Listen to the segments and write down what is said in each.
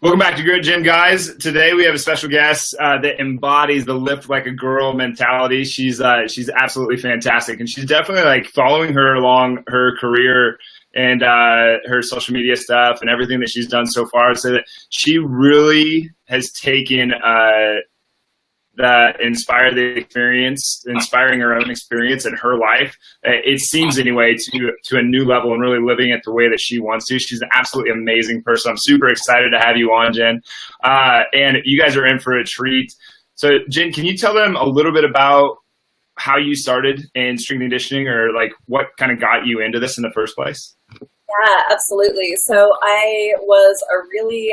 Welcome back to Grit Gym, guys. Today we have a special guest that embodies the lift like a girl mentality. She's absolutely fantastic, and she's definitely like following her along her career and her social media stuff and everything that she's done so far. So that she really has taken inspiring her own experience in her life. It seems anyway to a new level and really living it the way that she wants to. She's an absolutely amazing person. I'm super excited to have you on, Jen. And you guys are in for a treat. So Jen, can you tell them a little bit about how you started in strength and conditioning, or like what kind of got you into this in the first place? Yeah, absolutely. So I was a really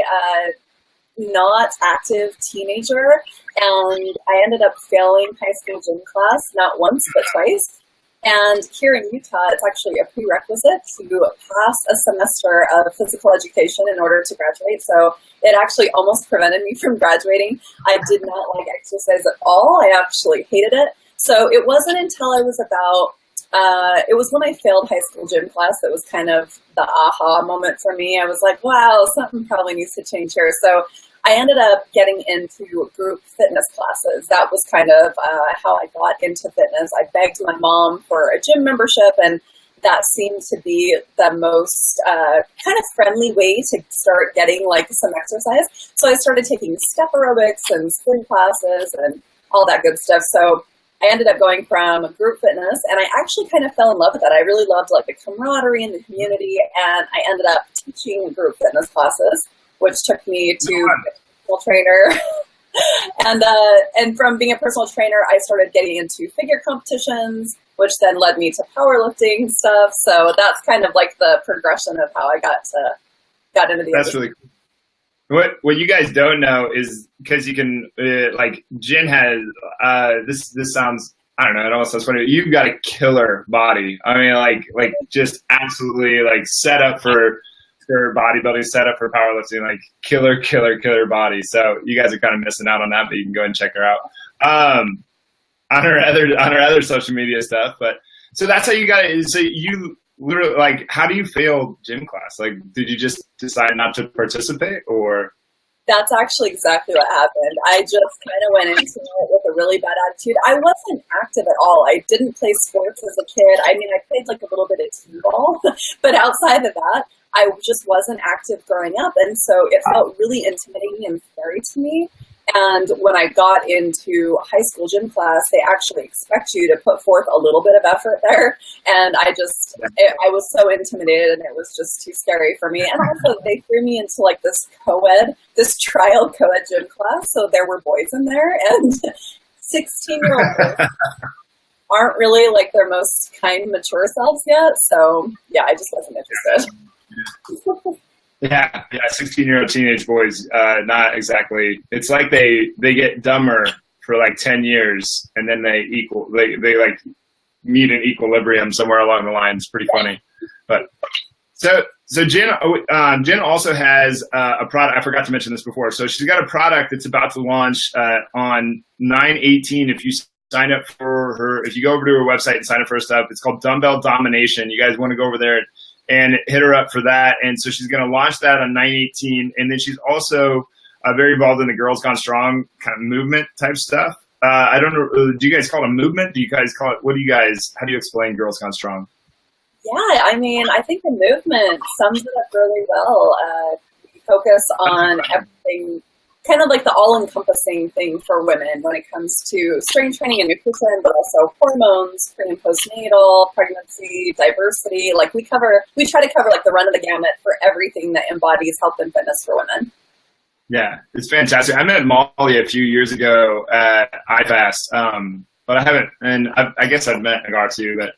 not active teenager, and I ended up failing high school gym class, not once, but twice. And here in Utah, it's actually a prerequisite to pass a semester of physical education in order to graduate. So it actually almost prevented me from graduating. I did not like exercise at all. I actually hated it. So it wasn't until I was it was when I failed high school gym class that was kind of the aha moment for me. I was like, wow, something probably needs to change here. So I ended up getting into group fitness classes. That was kind of how I got into fitness. I begged my mom for a gym membership, and that seemed to be the most kind of friendly way to start getting like some exercise. So I started taking step aerobics and spin classes and all that good stuff. So I ended up going from group fitness, and I actually kind of fell in love with that. I really loved like the camaraderie and the community, and I ended up teaching group fitness classes, which took me to a personal trainer. And from being a personal trainer, I started getting into figure competitions, which then led me to powerlifting stuff. So that's kind of like the progression of how I got into the That's really cool. What you guys don't know is because you can like Jen has this sounds, I don't know, it almost sounds funny. You've got a killer body. I mean, like just absolutely like set up for bodybuilding, set up for powerlifting, like killer body. So you guys are kind of missing out on that, but you can go and check her out on her other social media stuff. But so that's how you got it. So you literally, like, how do you fail gym class? Like, did you just decide not to participate, or? That's actually exactly what happened. I just kind of went into it with a really bad attitude. I wasn't active at all. I didn't play sports as a kid. I mean, I played like a little bit of t-ball, but outside of that, I just wasn't active growing up. And so it felt really intimidating and scary to me. And when I got into high school gym class, they actually expect you to put forth a little bit of effort there. And I was so intimidated, and it was just too scary for me. And also they threw me into like this trial co-ed gym class. So there were boys in there, and 16-year-old boys aren't really like their most kind, mature selves yet. So yeah, I just wasn't interested. Yeah, 16-year-old teenage boys, not exactly. It's like they get dumber for like 10 years, and then they like meet an equilibrium somewhere along the line. It's pretty funny. But so Jen also has a product. I forgot to mention this before. So she's got a product that's about to launch on 9/18. If you sign up for her, if you go over to her website and sign up for her stuff, it's called Dumbbell Domination. You guys want to go over there and hit her up for that. And so she's going to launch that on 9/18. And then she's also very involved in the Girls Gone Strong kind of movement type stuff. I don't know. Do you guys call it a movement? Do you guys call it, how do you explain Girls Gone Strong? Yeah, I mean, I think the movement sums it up really well. We focus on everything, kind of like the all-encompassing thing for women when it comes to strength training and nutrition, but also hormones, pre- and postnatal, pregnancy, diversity. Like we try to cover like the run of the gamut for everything that embodies health and fitness for women. Yeah, it's fantastic. I met Molly a few years ago at iFast, but I haven't, and I guess I've met Nagar too, but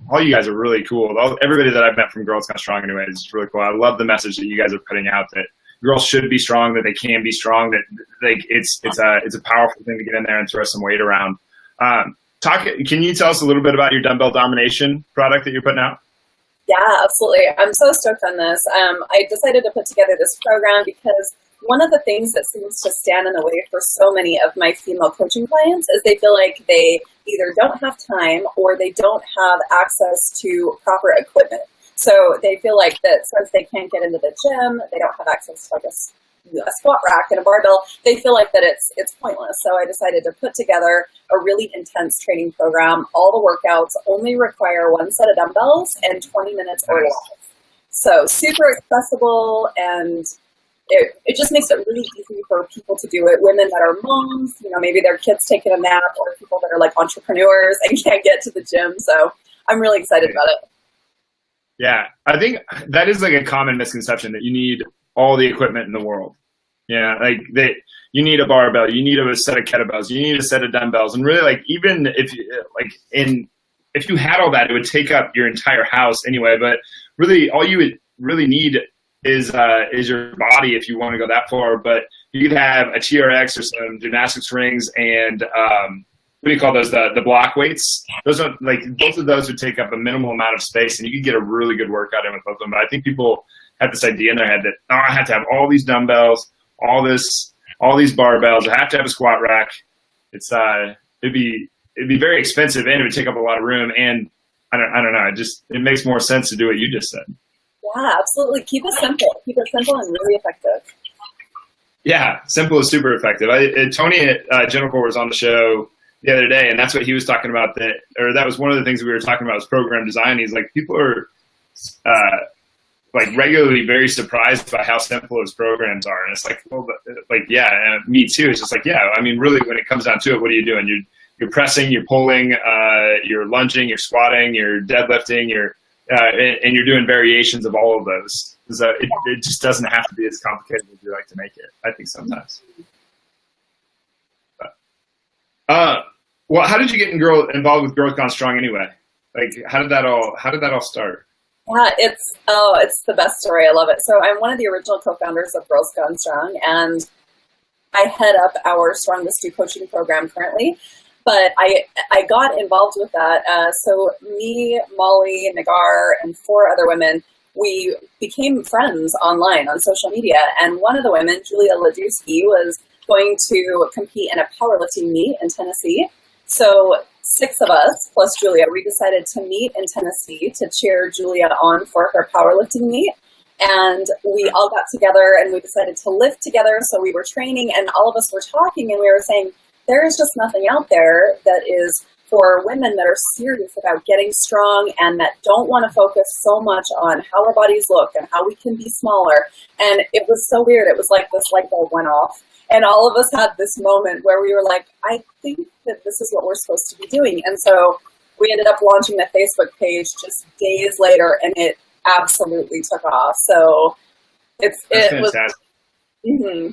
all you guys are really cool. Everybody that I've met from Girls Gone Strong anyway is really cool. I love the message that you guys are putting out, that girls should be strong, that they can be strong, that it's a powerful thing to get in there and throw some weight around. Can you tell us a little bit about your Dumbbell Domination product that you're putting out? Yeah, absolutely. I'm so stoked on this. I decided to put together this program because one of the things that seems to stand in the way for so many of my female coaching clients is they feel like they either don't have time or they don't have access to proper equipment. So they feel like that since they can't get into the gym, they don't have access to like a squat rack and a barbell, they feel like that it's pointless. So I decided to put together a really intense training program. All the workouts only require one set of dumbbells and 20 minutes or less. So super accessible, and it just makes it really easy for people to do it. Women that are moms, maybe their kids taking a nap, or people that are like entrepreneurs and can't get to the gym. So I'm really excited about it. Yeah, I think that is like a common misconception that you need all the equipment in the world. Yeah, like that you need a barbell, you need a set of kettlebells, you need a set of dumbbells, and really, like, even if you had all that, it would take up your entire house anyway. But really, all you would really need is your body if you want to go that far. But you could have a TRX or some gymnastics rings and what do you call those? The block weights. Those are like, both of those would take up a minimal amount of space, and you could get a really good workout in with both of them. But I think people have this idea in their head that, I have to have all these dumbbells, all these barbells. I have to have a squat rack. It'd be very expensive, and it would take up a lot of room. And I don't know. It makes more sense to do what you just said. Yeah, absolutely. Keep it simple. Keep it simple and really effective. Yeah, simple is super effective. Tony Jennifer was on the show the other day, and that's what he was talking about. That was one of the things that we were talking about was program design. He's like, people are like regularly very surprised by how simple his programs are, and it's like, well, like, yeah, me too. It's just like, yeah, I mean, really, when it comes down to it, what are you doing? You're pressing, you're pulling, you're lunging, you're squatting, you're deadlifting, and you're doing variations of all of those. So it just doesn't have to be as complicated as you like to make it, I think, sometimes. Well, how did you get involved with Growth Gone Strong anyway? Like, how did that all start? Yeah, it's the best story. I love it. So I'm one of the original co-founders of Growth Gone Strong, and I head up our Strongest Do coaching program currently. But I got involved with that. So me, Molly, Nagar, and 4 other women, we became friends online on social media. And one of the women, Julia Ladusky, was going to compete in a powerlifting meet in Tennessee. So 6 of us, plus Julia, we decided to meet in Tennessee to cheer Julia on for her powerlifting meet. And we all got together and we decided to lift together. So we were training, and all of us were talking, and we were saying, there is just nothing out there that is for women that are serious about getting strong and that don't want to focus so much on how our bodies look and how we can be smaller. And it was so weird. It was like this light bulb went off. And all of us had this moment where we were like, I think that this is what we're supposed to be doing. And so we ended up launching the Facebook page just days later, and it absolutely took off. So it was fantastic. Mm-hmm.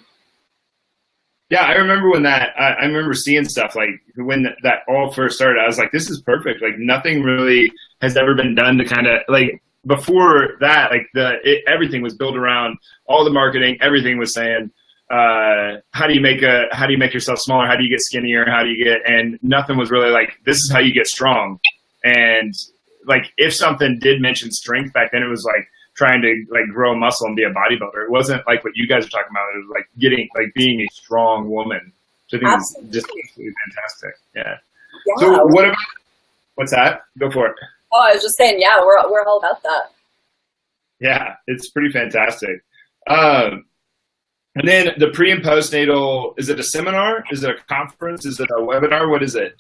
Yeah, I remember when I remember seeing stuff like when that all first started. I was like, this is perfect. Like, nothing really has ever been done to kind of, like, before that, like everything was built around all the marketing. Everything was saying, how do you make yourself smaller? How do you get skinnier? And nothing was really like, this is how you get strong. And like, if something did mention strength back then, it was like trying to like grow muscle and be a bodybuilder. It wasn't like what you guys are talking about. It was like being a strong woman. Which I think is just absolutely fantastic. Yeah. So what's that? Go for it. Oh, I was just saying, yeah, we're all about that. Yeah, it's pretty fantastic. And then the pre and postnatal, is it a seminar? Is it a conference? Is it a webinar? What is it?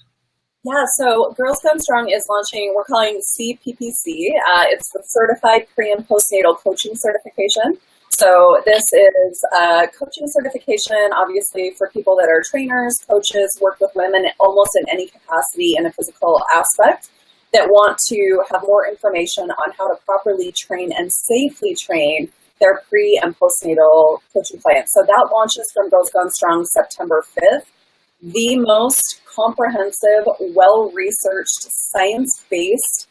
Yeah, so Girls Gone Strong is launching, we're calling CPPC. It's the Certified Pre and Postnatal Coaching Certification. So this is a coaching certification, obviously, for people that are trainers, coaches, work with women almost in any capacity in a physical aspect, that want to have more information on how to properly train and safely train their pre and postnatal coaching clients. So that launches from Girls Gone Strong September 5th. The most comprehensive, well-researched, science-based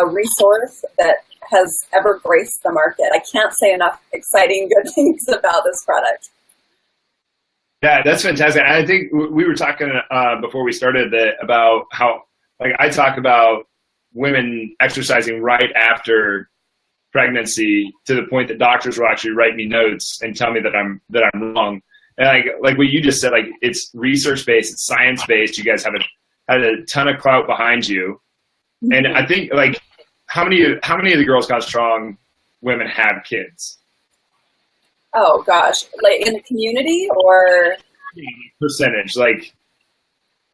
resource that has ever graced the market. I can't say enough exciting good things about this product. Yeah, that's fantastic. I think we were talking before we started about how, like, I talk about women exercising right after pregnancy to the point that doctors will actually write me notes and tell me that I'm wrong. And like what you just said, like, it's research based, it's science based. You guys have a ton of clout behind you, and I think like how many of the Girl Scouts strong women have kids? Oh gosh, like in the community or percentage, like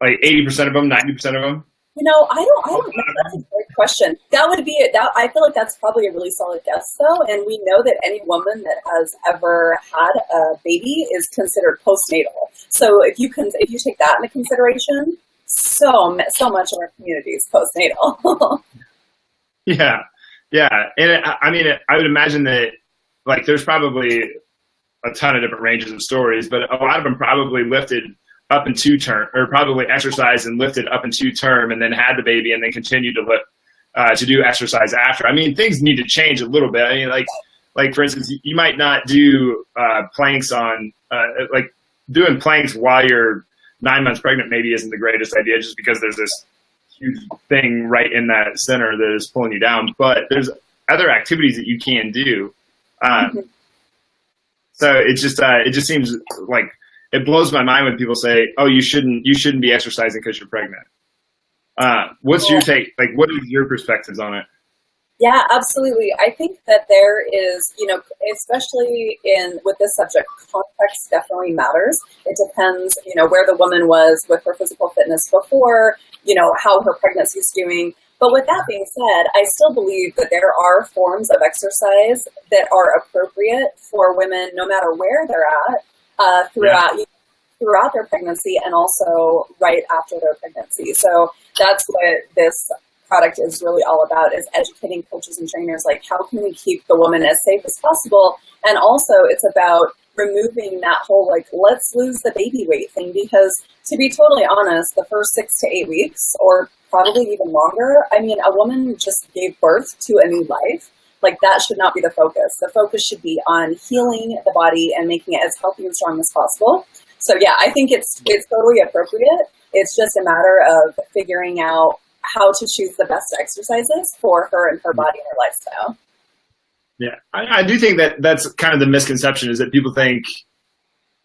80% of them, 90% of them? You know, I don't know. That's a great question. That would be it. I feel like that's probably a really solid guess, though. And we know that any woman that has ever had a baby is considered postnatal. So if you take that into consideration, so much of our community is postnatal. Yeah, and I mean, I would imagine that like there's probably a ton of different ranges of stories, but a lot of them probably lifted up into term, or probably exercised and lifted up into term, and then had the baby, and then continued to lift to do exercise after. I mean, things need to change a little bit. I mean, like for instance, you might not do planks on like doing planks while you're 9 months pregnant. Maybe isn't the greatest idea, just because there's this huge thing right in that center that is pulling you down. But there's other activities that you can do. So it just seems like. It blows my mind when people say, "Oh, you shouldn't be exercising because you're pregnant." What's your take? Like, what is your perspectives on it? Yeah, absolutely. I think that there is, especially with this subject, context definitely matters. It depends, where the woman was with her physical fitness before, how her pregnancy is doing. But with that being said, I still believe that there are forms of exercise that are appropriate for women, no matter where they're at. Throughout their pregnancy and also right after their pregnancy. So that's what this product is really all about, is educating coaches and trainers, like how can we keep the woman as safe as possible? And also it's about removing that whole, like, let's lose the baby weight thing, because to be totally honest, the first 6 to 8 weeks, or probably even longer, I mean, a woman just gave birth to a new life. Like, that should not be the focus. The focus should be on healing the body and making it as healthy and strong as possible. So yeah, I think it's totally appropriate. It's just a matter of figuring out how to choose the best exercises for her and her body and her lifestyle. Yeah, I do think that's kind of the misconception, is that people think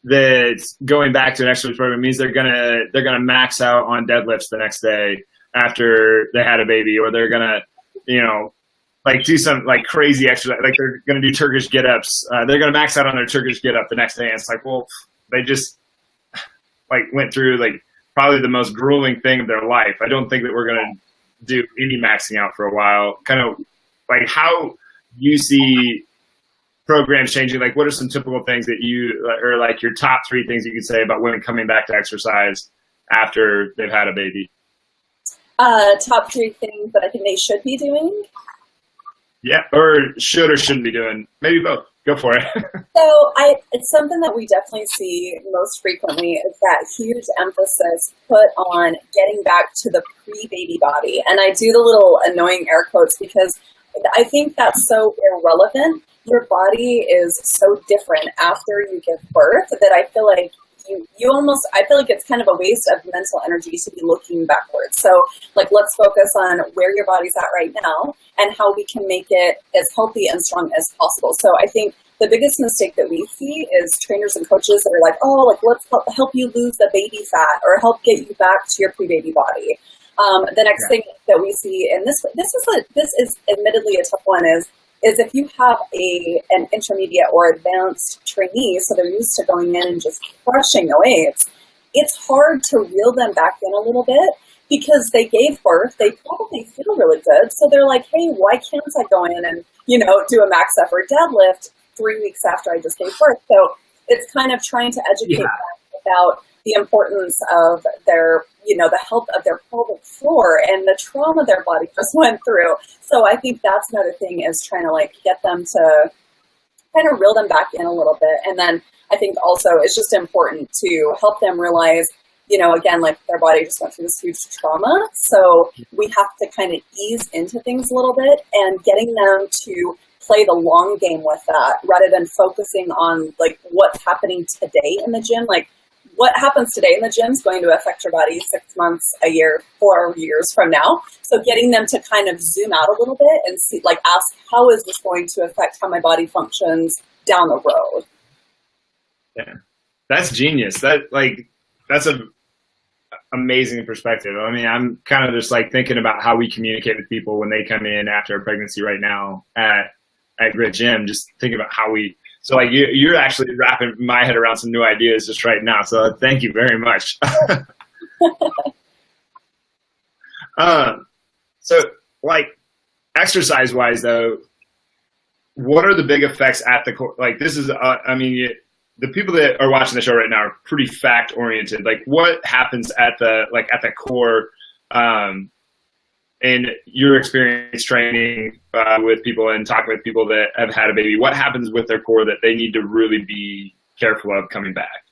that going back to an exercise program means they're gonna max out on deadlifts the next day after they had a baby, or they're gonna, like do some like crazy exercise, like they're going to do Turkish get-ups. They're going to max out on their Turkish get-up the next day. And it's like, well, they just like went through like probably the most grueling thing of their life. I don't think that we're going to do any maxing out for a while. Kind of like how you see programs changing. Like, what are some typical things that or like your top 3 things you could say about women coming back to exercise after they've had a baby? Top 3 things that I think they should be doing. Yeah, or should or shouldn't be doing. Maybe both. Go for it. So it's something that we definitely see most frequently, is that huge emphasis put on getting back to the pre-baby body. And I do the little annoying air quotes because I think that's so irrelevant. Your body is so different after you give birth that I feel like I feel like it's kind of a waste of mental energy to be looking backwards. So like, let's focus on where your body's at right now and how we can make it as healthy and strong as possible. So I think the biggest mistake that we see is trainers and coaches that are like, oh, like let's help you lose the baby fat or help get you back to your pre-baby body. The next thing that we see, and this is admittedly a tough one, is if you have an intermediate or advanced trainee, so they're used to going in and just crushing the weights, it's hard to reel them back in a little bit because they gave birth, they probably feel really good. So they're like, hey, why can't I go in and, do a max effort deadlift 3 weeks after I just gave birth? So it's kind of trying to educate them about the importance of their, the health of their pelvic floor and the trauma their body just went through. So I think that's another thing, is trying to like get them to kind of reel them back in a little bit. And then I think also it's just important to help them realize, again, like their body just went through this huge trauma. So we have to kind of ease into things a little bit, and getting them to play the long game with that rather than focusing on like what's happening today in the gym. Like, what happens today in the gym is going to affect your body 6 months, a year, 4 years from now. So getting them to kind of zoom out a little bit and see, like, ask, how is this going to affect how my body functions down the road? Yeah, that's genius. That's a amazing perspective. I mean, I'm kind of just like thinking about how we communicate with people when they come in after a pregnancy right now at Grit Gym, just thinking about how we, so like you're actually wrapping my head around some new ideas just right now. So thank you very much. So like exercise wise though, what are the big effects at the core? Like this is, I mean, the people that are watching the show right now are pretty fact oriented. Like what happens at the core, in your experience training with people and talking with people that have had a baby, what happens with their core that they need to really be careful of coming back?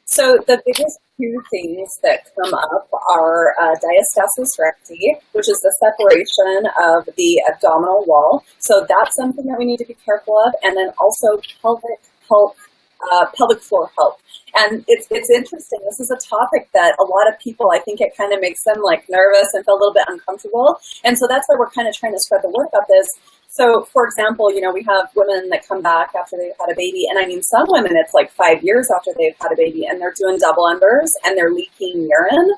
So the biggest two things that come up are diastasis recti, which is the separation of the abdominal wall. So that's something that we need to be careful of. And then also pelvic floor health. And it's interesting. This is a topic that a lot of people, I think it kind of makes them like nervous and feel a little bit uncomfortable. And so that's why we're kind of trying to spread the word about this. So for example, you know, we have women that come back after they've had a baby. And I mean, some women, it's like 5 years after they've had a baby and they're doing double unders and they're leaking urine.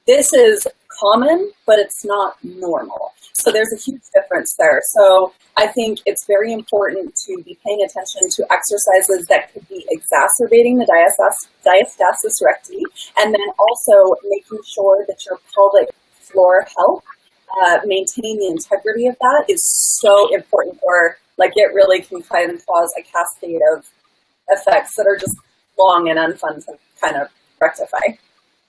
This is common, but it's not normal. So there's a huge difference there. So I think it's very important to be paying attention to exercises that could be exacerbating the diastasis recti, and then also making sure that your pelvic floor health, maintaining the integrity of that is so important, or like it really can kind of cause a cascade of effects that are just long and unfun to kind of rectify.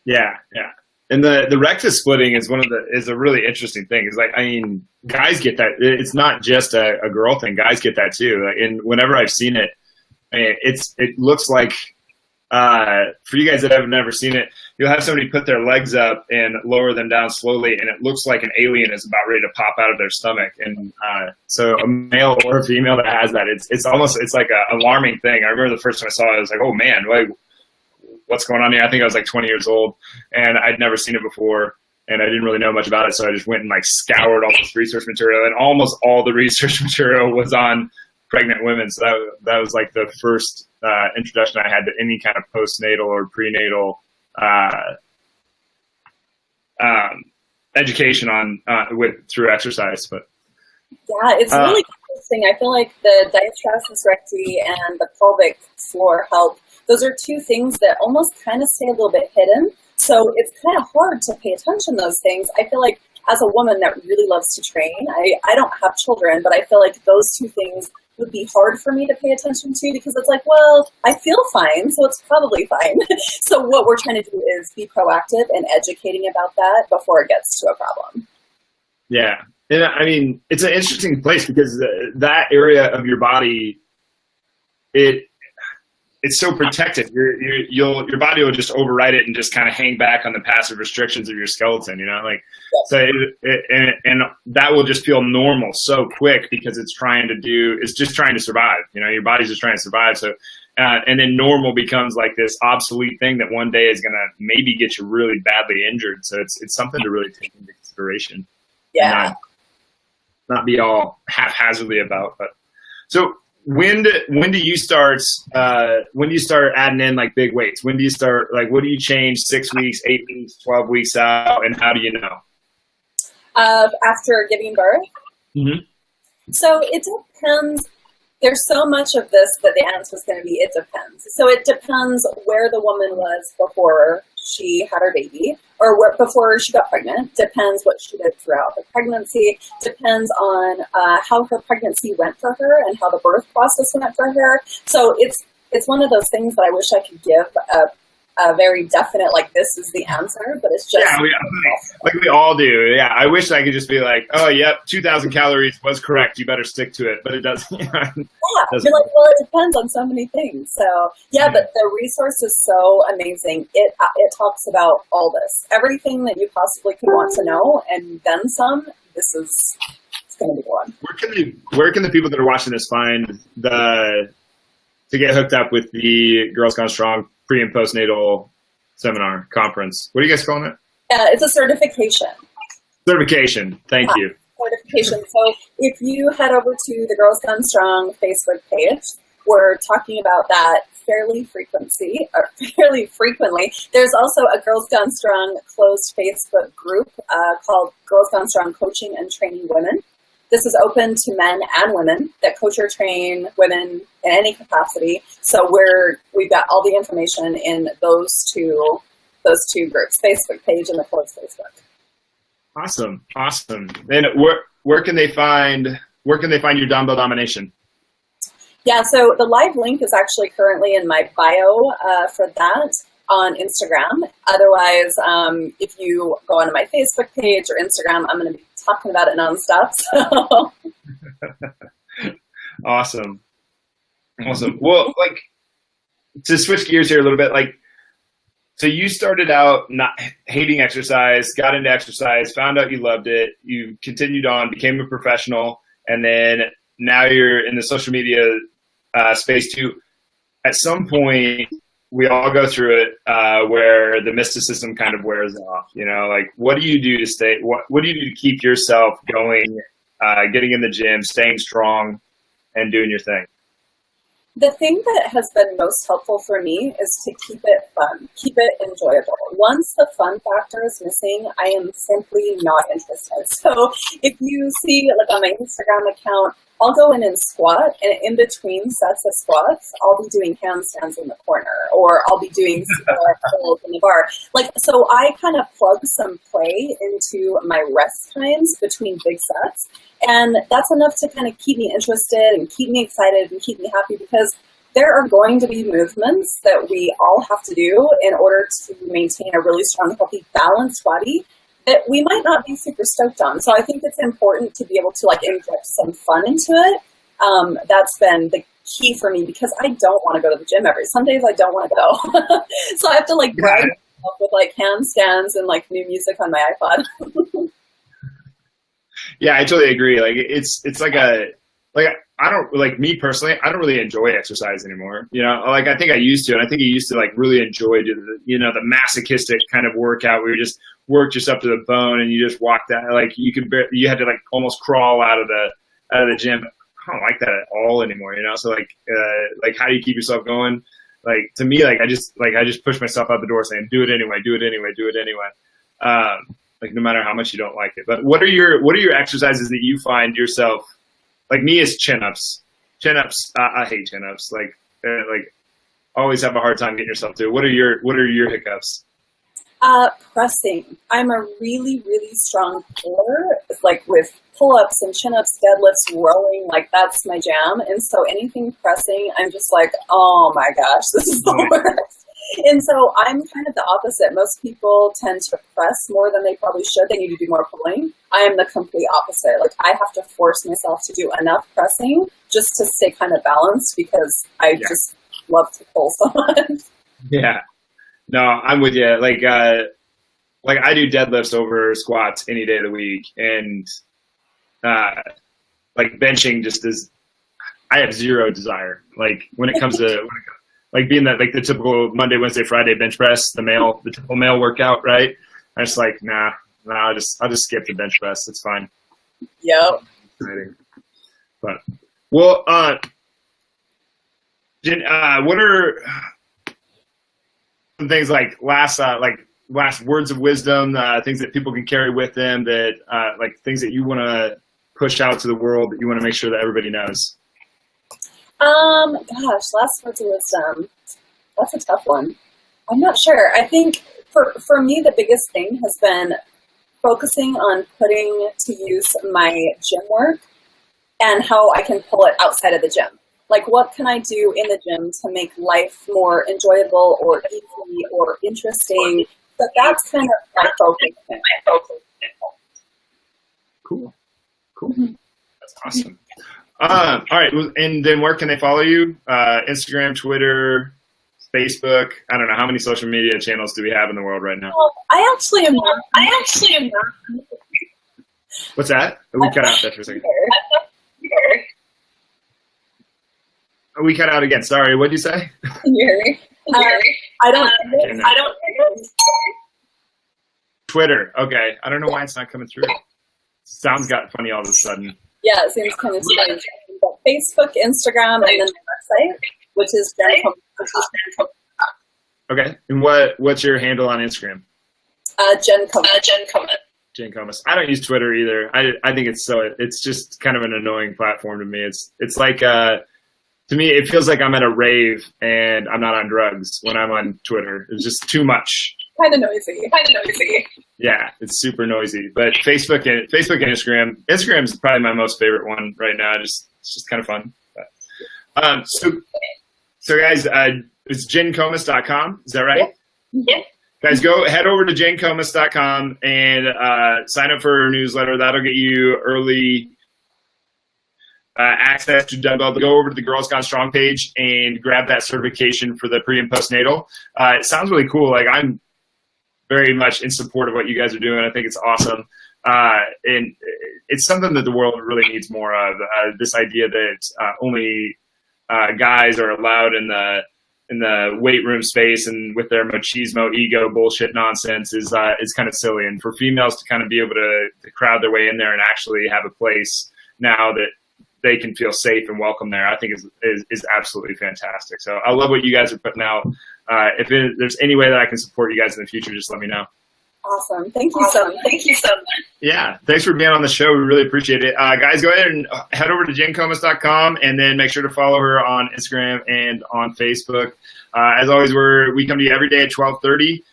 Yeah, yeah. And the rectus splitting is is a really interesting thing. It's like, I mean, guys get that. It's not just a girl thing. Guys get that too. Like, and whenever I've seen it, I mean, it looks like, for you guys that have never seen it, you'll have somebody put their legs up and lower them down slowly, and it looks like an alien is about ready to pop out of their stomach. And so a male or a female that has that, it's like an alarming thing. I remember the first time I saw it, I was like, oh man, like, what's going on here? I think I was like 20 years old and I'd never seen it before and I didn't really know much about it. So I just went and like scoured all this research material, and almost all the research material was on pregnant women. So that was like the first introduction I had to any kind of postnatal or prenatal education on through exercise. But yeah, it's really interesting. I feel like the diastasis recti and the pelvic floor health, those are two things that almost kind of stay a little bit hidden. So it's kind of hard to pay attention to those things. I feel like as a woman that really loves to train, I don't have children, but I feel like those two things would be hard for me to pay attention to, because it's like, well, I feel fine, so it's probably fine. So what we're trying to do is be proactive and educating about that before it gets to a problem. Yeah. And I mean, it's an interesting place because that area of your body, it's so protected. Your body will just override it and just kind of hang back on the passive restrictions of your skeleton, you know, like, so and that will just feel normal so quick because it's just trying to survive, you know, your body's just trying to survive. So, and then normal becomes like this obsolete thing that one day is going to maybe get you really badly injured. So it's something to really take into consideration. Yeah. Not be all haphazardly about, but so when do you start adding in like big weights? When do you start, like, what do you change 6 weeks, 8 weeks, 12 weeks out, and how do you know? After giving birth? Mm-hmm. So it depends. There's so much of this that the answer is going to be, it depends. So it depends where the woman was before she had her baby, or before she got pregnant. Depends what she did throughout the pregnancy. Depends on how her pregnancy went for her and how the birth process went for her. So it's one of those things that I wish I could give a very definite, like, this is the answer, but it's just... Yeah, we all do. Yeah, I wish I could just be like, oh, yep, 2,000 calories was correct. You better stick to it. But it doesn't. Yeah, you're like, well, it depends on so many things. So, yeah, but the resource is so amazing. It talks about all this. Everything that you possibly could want to know, and then some. It's going to be the one. Where can the people that are watching this find to get hooked up with the Girls Gone Strong pre- and postnatal seminar conference? What are you guys calling it? It's a certification. Certification. Thank you. Certification. So if you head over to the Girls Gone Strong Facebook page, we're talking about that fairly frequently. There's also a Girls Gone Strong closed Facebook group called Girls Gone Strong Coaching and Training Women. This is open to men and women that coach or train women in any capacity. So we've got all the information in those two groups, Facebook page and the closed Facebook. Awesome. Then where can they find your dumbbell domination? Yeah, so the live link is actually currently in my bio for that on Instagram. Otherwise, if you go onto my Facebook page or Instagram, I'm going to be talking about it nonstop. So. Awesome. Well, like, to switch gears here a little bit, like, so you started out not hating exercise, got into exercise, found out you loved it, you continued on, became a professional, and then now you're in the social media space too. At some point, we all go through it where the mysticism kind of wears off. You know, like, what do you do to stay? What do you do to keep yourself going, getting in the gym, staying strong, and doing your thing? The thing that has been most helpful for me is to keep it fun, keep it enjoyable. Once the fun factor is missing, I am simply not interested. So if you see, like, on my Instagram account, I'll go in and squat, and in between sets of squats, I'll be doing handstands in the corner, or I'll be doing pulls in the bar. Like, so I kind of plug some play into my rest times between big sets, and that's enough to kind of keep me interested and keep me excited and keep me happy, because there are going to be movements that we all have to do in order to maintain a really strong, healthy, balanced body that we might not be super stoked on. So I think it's important to be able to, like, inject some fun into it. That's been the key for me, because I don't want to go to the gym some days I don't want to go. So I have to, like, grind myself with, like, handstands and, like, new music on my iPod. Yeah, I totally agree. Like, it's like I don't, like, me personally, I don't really enjoy exercise anymore. You know, like, I think I used to, and I think I used to, like, really enjoy the masochistic kind of workout where you just worked yourself to the bone and you just walked out, like, you had to, like, almost crawl out of the gym. I don't like that at all anymore, you know? So, like, how do you keep yourself going? Like, to me, like, I just push myself out the door saying, do it anyway. Like, no matter how much you don't like it. But what are your exercises that you find yourself, like, me, is chin-ups. I hate chin-ups. Like, always have a hard time getting yourself to it. What are your hiccups? Pressing. I'm a really, really strong puller, like, with pull-ups and chin-ups, deadlifts, rowing, like, that's my jam. And so anything pressing, I'm just like, oh my gosh, this is the worst. And so I'm kind of the opposite. Most people tend to press more than they probably should. They need to do more pulling. I am the complete opposite. Like, I have to force myself to do enough pressing just to stay kind of balanced, because I just love to pull so much. Yeah. No, I'm with you. Like I do deadlifts over squats any day of the week, and like, benching just is. I have zero desire. Like, when it comes to like being that, like, the typical Monday, Wednesday, Friday bench press, the typical male workout, right? I'm just like, nah, I'll just skip the bench press. It's fine. Yep. But, well, Jen, what are some things, like, last words of wisdom, things that people can carry with them, that like, things that you want to push out to the world, that you want to make sure that everybody knows? Gosh, last words of wisdom. That's a tough one. I'm not sure. I think for me, the biggest thing has been focusing on putting to use my gym work and how I can pull it outside of the gym. Like, what can I do in the gym to make life more enjoyable or easy or interesting? But that's kind of my focus. Cool. That's awesome. All right, and then where can they follow you? Instagram, Twitter, Facebook. I don't know, how many social media channels do we have in the world right now? Well, I actually am not. What's that? We cut out there for a second. We cut out again. Sorry. What'd you say? Can you hear me? I don't. Twitter. Okay. I don't know why it's not coming through. Sounds got funny all of a sudden. Yeah, it seems kind of strange. But Facebook, Instagram, and then my website, which is Okay. And what's your handle on Instagram? Jen Comas. Jen Comas. I don't use Twitter either. I think it's just kind of an annoying platform to me. It's like to me it feels like I'm at a rave and I'm not on drugs when I'm on Twitter. It's just too much. Kind of noisy. Yeah, it's super noisy. But Facebook and Instagram. Instagram is probably my most favorite one right now. It's just kind of fun. But, so guys, it's jencomas.com. Is that right? Yeah. Guys, head over to jencomas.com and sign up for our newsletter. That'll get you early access to Dumbbell. Go over to the Girls Gone Strong page and grab that certification for the pre and postnatal. It sounds really cool. Like, I'm very much in support of what you guys are doing. I think it's awesome. And it's something that the world really needs more of. This idea that only guys are allowed in the weight room space and with their machismo, ego, bullshit nonsense is kind of silly. And for females to kind of be able to crowd their way in there and actually have a place now that they can feel safe and welcome there, I think is absolutely fantastic. So I love what you guys are putting out. If there's any way that I can support you guys in the future, just let me know. Awesome. Thank you so much. Yeah. Thanks for being on the show. We really appreciate it. Guys, go ahead and head over to jencomas.com and then make sure to follow her on Instagram and on Facebook. As always, we come to you every day at 12:30.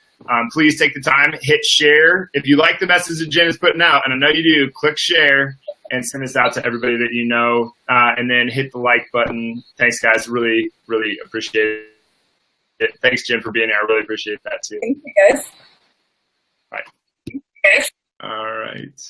Please take the time, hit share. If you like the message that Jen is putting out, and I know you do, click share and send this out to everybody that you know, and then hit the like button. Thanks, guys. Really, really appreciate it. Thanks, Jen, for being here. I really appreciate that, too. Thank you, guys. Bye. All right.